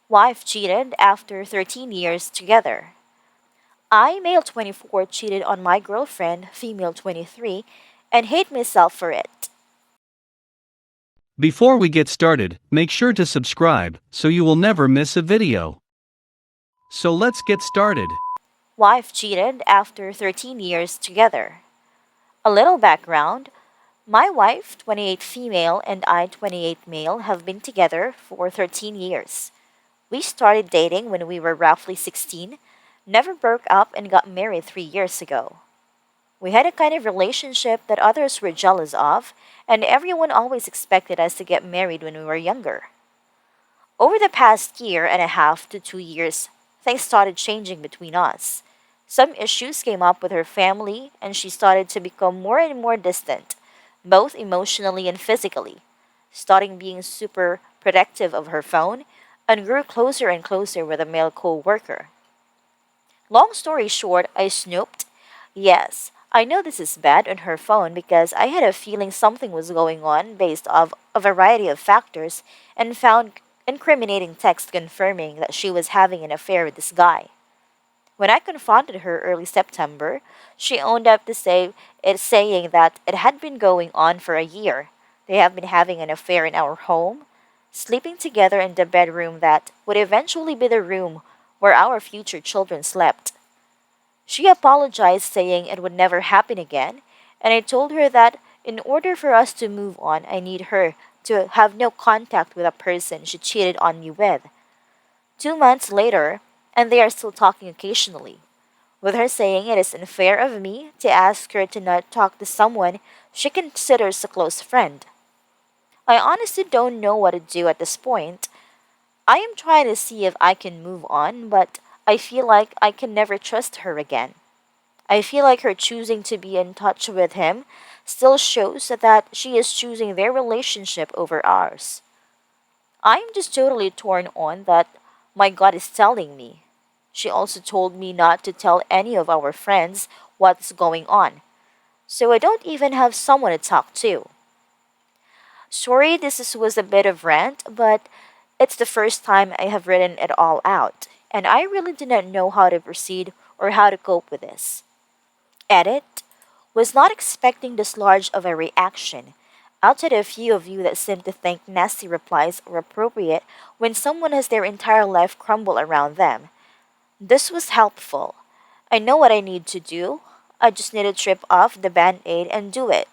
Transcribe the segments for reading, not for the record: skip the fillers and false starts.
Wife cheated after 13 years together. I, male 24, cheated on my girlfriend, female 23, and hate myself for it. Before we get started, make sure to subscribe so you will never miss a video. So let's get started. Wife cheated after 13 years together. A little background: my wife, 28 female, and I, 28 male, have been together for 13 years. We started dating when we were roughly 16, never broke up, and got married 3 years ago. We had a kind of relationship that others were jealous of, and everyone always expected us to get married when we were younger. Over the past year and a half to 2 years, things started changing between us. Some issues came up with her family, and she started to become more and more distant, both emotionally and physically, starting being super protective of her phone, and grew closer and closer with a male co worker. Long story short, I snooped. Yes, I know this is bad on her phone because I had a feeling something was going on based off a variety of factors and found incriminating text confirming that she was having an affair with this guy. When I confronted her early September, she owned up to saying that it had been going on for a year. They have been having an affair in our home, sleeping together in the bedroom that would eventually be the room where our future children slept. She apologized, saying it would never happen again, and I told her that in order for us to move on, I need her to have no contact with a person she cheated on me with. 2 months later, and they are still talking occasionally, with her saying it is unfair of me to ask her to not talk to someone she considers a close friend. I honestly don't know what to do at this point. I am trying to see if I can move on, but I feel like I can never trust her again. I feel like her choosing to be in touch with him still shows that she is choosing their relationship over ours. I am just totally torn on that my gut is telling me. She also told me not to tell any of our friends what's going on, so I don't even have someone to talk to. Sorry, was a bit of rant, but it's the first time I have written it all out, and I really do not know how to proceed or how to cope with this. Edit: was not expecting this large of a reaction. Outside a few of you that seem to think nasty replies are appropriate when someone has their entire life crumble around them. This was helpful. I know what I need to do. I just need to trip off the band aid and do it.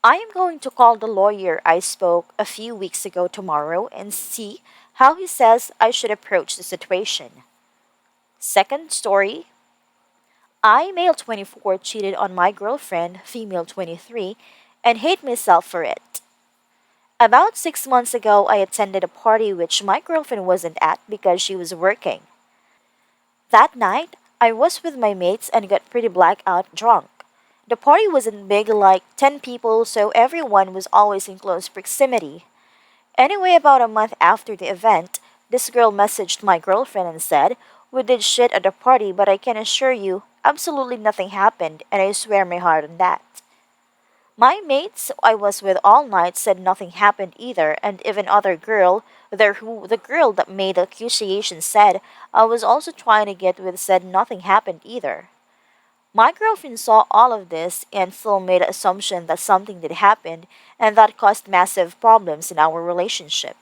I am going to call the lawyer I spoke a few weeks ago tomorrow and see how he says I should approach the situation. Second story: I, male 24, cheated on my girlfriend, female 23, and hate myself for it. About 6 months ago, I attended a party which my girlfriend wasn't at because she was working. That night, I was with my mates and got pretty blackout drunk. The party wasn't big, like 10 people, so everyone was always in close proximity. Anyway, about a month after the event, this girl messaged my girlfriend and said, "We did shit at the party, but I can assure you, absolutely nothing happened, and I swear my heart on that." My mates I was with all night said nothing happened either, and even other girl, the girl that made the accusation said I was also trying to get with said nothing happened either. My girlfriend saw all of this and still made the assumption that something did happen, and that caused massive problems in our relationship.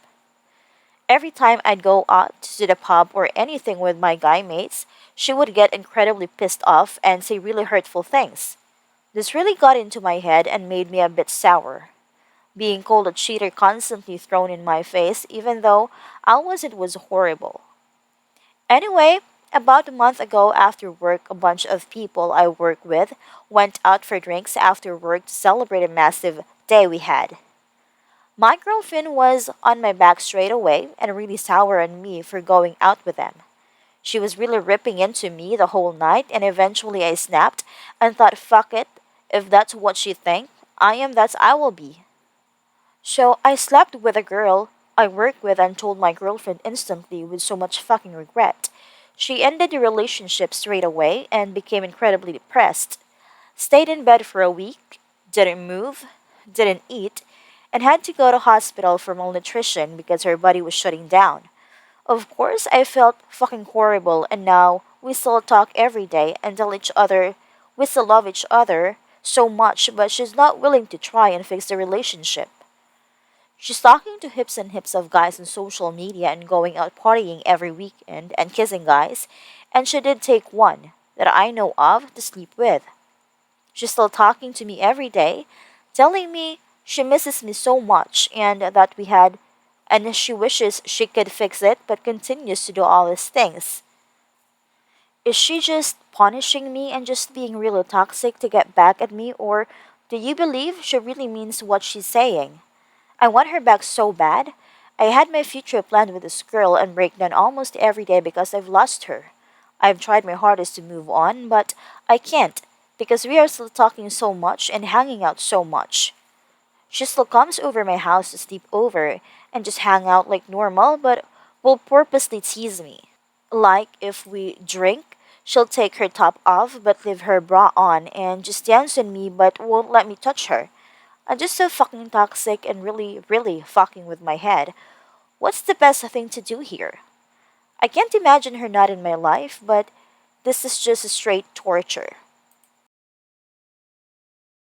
Every time I'd go out to the pub or anything with my guy mates, she would get incredibly pissed off and say really hurtful things. This really got into my head and made me a bit sour. Being called a cheater constantly thrown in my face, even though I wasn't, was horrible. Anyway, about a month ago after work, a bunch of people I work with went out for drinks after work to celebrate a massive day we had. My girlfriend was on my back straight away and really sour on me for going out with them. She was really ripping into me the whole night, and eventually I snapped and thought, fuck it, if that's what she think, I am that's I will be. So I slept with a girl I work with and told my girlfriend instantly with so much fucking regret. She ended the relationship straight away and became incredibly depressed. Stayed in bed for a week, didn't move, didn't eat, and had to go to hospital for malnutrition because her body was shutting down. Of course, I felt fucking horrible, and now we still talk every day and tell each other we still love each other so much, but she's not willing to try and fix the relationship. She's talking to hips and hips of guys on social media and going out partying every weekend and kissing guys, and she did take one that I know of to sleep with. She's still talking to me every day, telling me she misses me so much and she wishes she could fix it but continues to do all these things. Is she just punishing me and just being really toxic to get back at me, or do you believe she really means what she's saying? I want her back so bad. I had my future planned with this girl and break down almost every day because I've lost her. I've tried my hardest to move on, but I can't because we are still talking so much and hanging out so much. She still comes over my house to sleep over and just hang out like normal, but will purposely tease me. Like if we drink, she'll take her top off but leave her bra on and just dance on me but won't let me touch her. I'm just so fucking toxic and really, really fucking with my head. What's the best thing to do here? I can't imagine her not in my life, but this is just a straight torture.